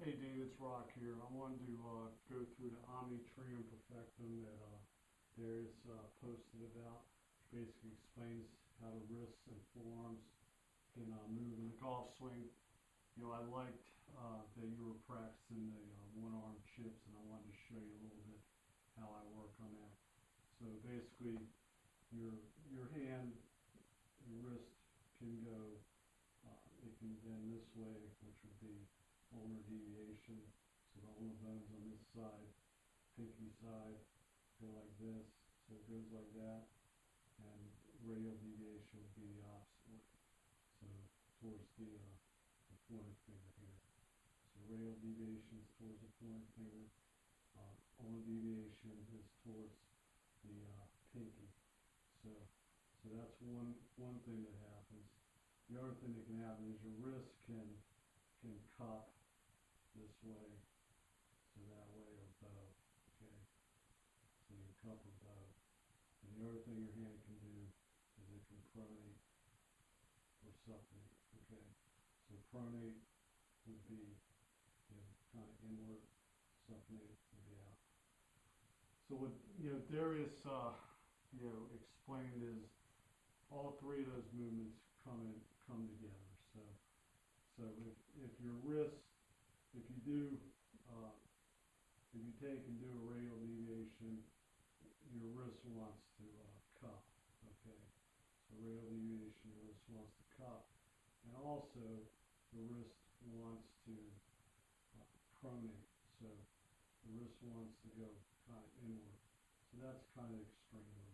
Hey Dean, it's Rock here. I wanted to go through the Omne Trium Perfectum that Darius posted about. Basically explains how the wrists and forearms can move in the golf swing. You know, I liked that you were practicing the one-arm chips, and I wanted to show you a little bit how I work on that. So basically, your hand, your wrist can go, it can bend this way, which would be ulnar deviation. So the ulnar bones on this side, pinky side, go like this. So it goes like that. And radial deviation would be the opposite way. So towards the pointer finger here. So radial deviation is towards the pointer finger. Ulnar deviation is towards the pinky. So that's one thing that happens. The other thing that can happen is your wrist can cup this way, so that way, or bow, okay? So you cup or bow. And the other thing your hand can do is it can pronate or supinate, okay? So pronate would be, you know, kind of inward, supinate would be out. So what, you know, Darius, you know, explained is all three of those movements come together. So if your wrist, if you take and do a radial deviation, your wrist wants to cup, okay? So radial deviation, your wrist wants to cup. And also, the wrist wants to pronate. So the wrist wants to go kind of inward. So that's kind of extreme.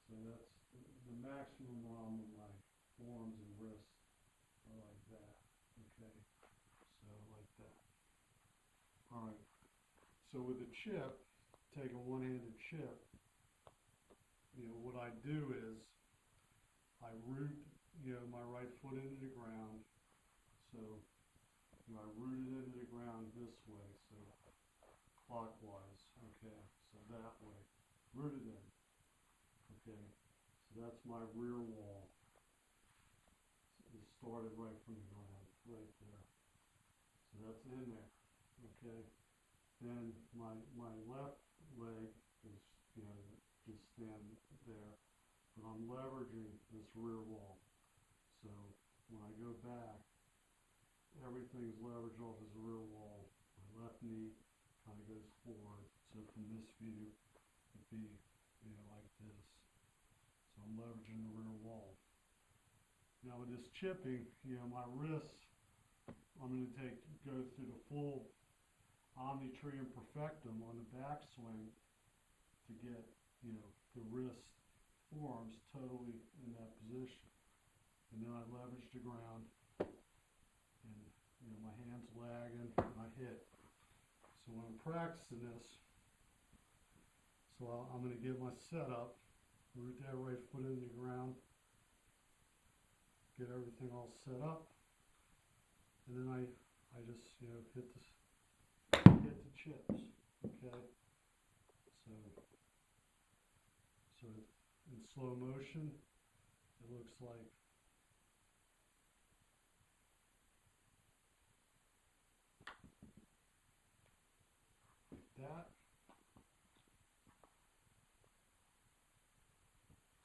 So that's the maximum ROM of my forearms and wrists are like that, okay? So like that. All right. So with a chip, take a one-handed chip, you know, what I do is I root, you know, my right foot into the ground. So, you know, I root it into the ground this way, so clockwise, okay? So that way, root it in, okay? So that's my rear wall. It started right from the ground, right there. So that's in there, okay? Then my left leg is, you know, just stand there, but I'm leveraging this rear wall. So when I go back, everything's leveraged off his rear wall. My left knee kind of goes forward. So from this view, it'd be, you know, like this. So I'm leveraging the rear wall. Now with this chipping, you know, my wrists, I'm going to go through the full Omne Trium Perfectum on the backswing to get, you know, the wrist, forearms totally in that position. And then I leverage the ground, and, you know, my hand's lagging, and I hit. So when I'm practicing this, so I'm going to get my setup, root that right foot into the ground, get everything all set up, and then I just, you know, hit the chips, okay? So in slow motion, it looks like that.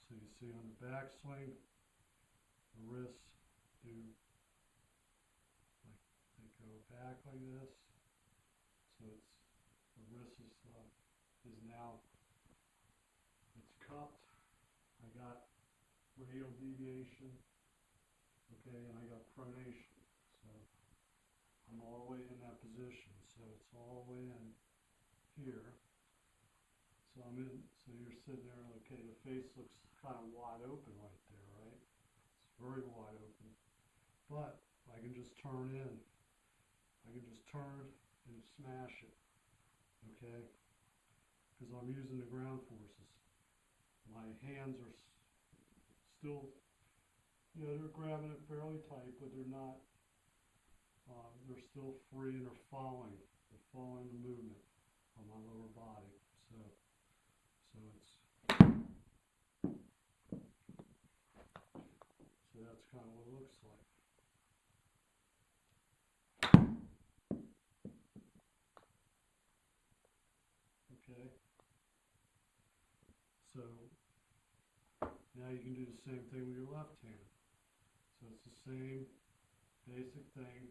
So you see on the backswing, the wrists do, like, they go back like this. So the wrist is now, it's cupped. I got radial deviation, okay, and I got pronation. So I'm all the way in that position. So it's all the way in here. So so you're sitting there, okay, the face looks kind of wide open right there, right? It's very wide open. But I can just turn in. I can just turn and smash it, okay? Because I'm using the ground forces. My hands are still, you know, they're grabbing it fairly tight, but they're not, they're still free, and they're following the movement on my lower body. So that's kind of what it looks like. Now you can do the same thing with your left hand. So it's the same basic thing.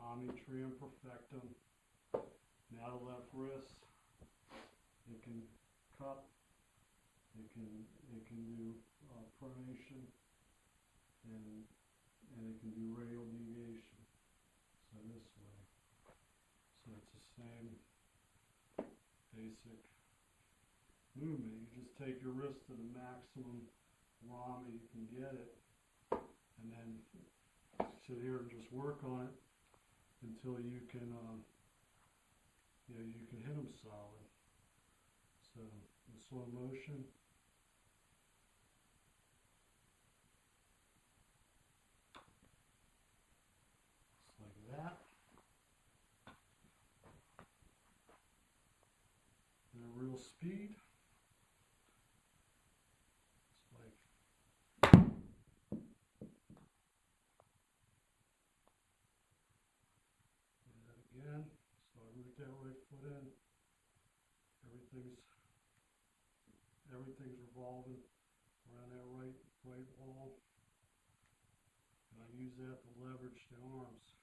Omne Trium Perfectum. Now the left wrist. It can cup. It can do pronation, and it can do radial deviation. So this way. So it's the same basic movement. You just take your wrist to the maximum ROM you can get it, and then sit here and just work on it until you can, you can hit them solid. So in slow motion. Just like that. And at real speed. It's like that again. So I root that right foot in. Everything's revolving around that right wall. And I use that to leverage the arms.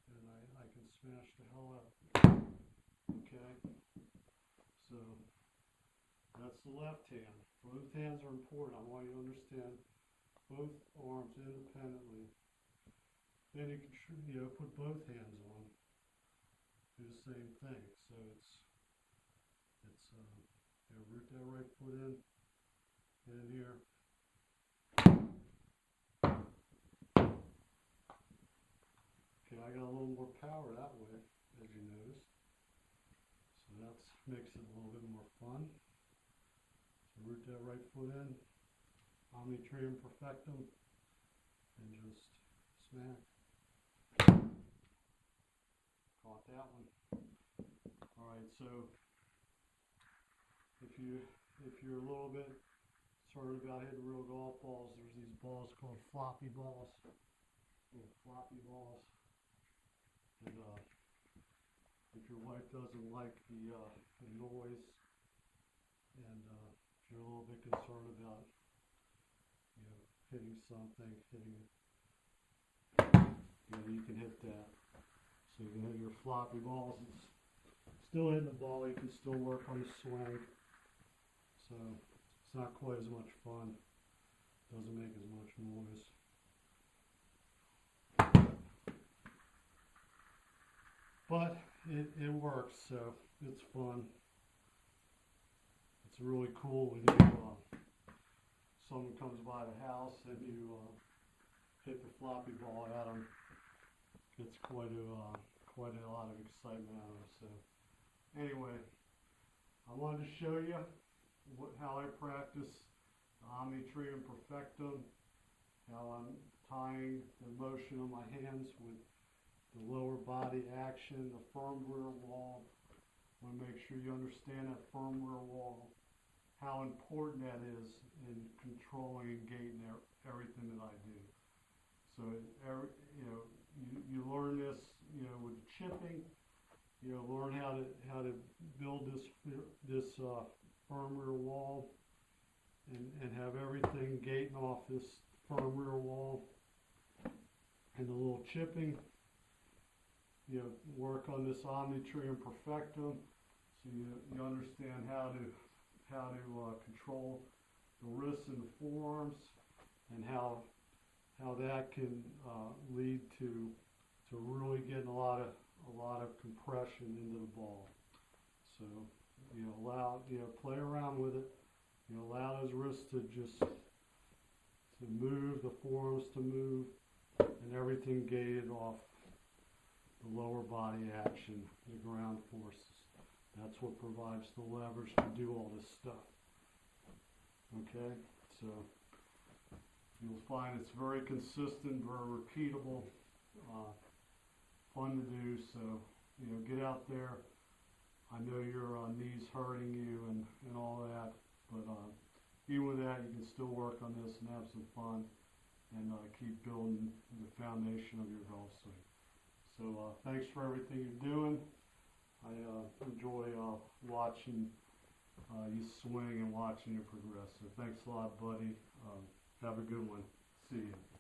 And I can smash the hell out of it. Okay? So that's the left hand. Both hands are important. I want you to understand both arms independently. Then you can put both hands on. Do the same thing. So it's root that right foot in, get in here. Okay, I got a little more power that way, as you noticed. So that makes it a little bit more fun. So root that right foot in, Omne Trium Perfectum, and just smack. Caught that one. Alright, so if you're a little bit concerned about hitting real golf balls, there's these balls called floppy balls. Little floppy balls. And if your wife doesn't like the noise, and if you're a little bit concerned about hitting something, you can hit that. So you can hit your floppy balls. It's still hitting the ball. You can still work on the swing. So it's not quite as much fun. Doesn't make as much noise. But it works, so it's fun. It's really cool when someone comes by the house and you hit the floppy ball at them. It's quite a lot of excitement out of it. So anyway, I wanted to show you how I practice Omne Trium Perfectum, how I'm tying the motion of my hands with the lower body action, the firm rear wall. I want to make sure you understand that firm rear wall, how important that is in controlling and gating everything that I do. So you learn this, with the chipping. Learn how to build this firm rear wall, and have everything gating off this firm rear wall, and the little chipping. Work on this Omne Trium Perfectum, so you understand how to control the wrists and the forearms, and how that can lead to really getting a lot of compression into the ball. So play around with it. Allow those wrists to move, the forearms to move, and everything gated off the lower body action, the ground forces. That's what provides the leverage to do all this stuff. Okay, so you'll find it's very consistent, very repeatable, fun to do. So get out there. I know your knees hurting you and all that, but even with that, you can still work on this and have some fun, and keep building the foundation of your golf swing. So thanks for everything you're doing. I enjoy watching you swing and watching you progress. So thanks a lot, buddy. Have a good one. See you.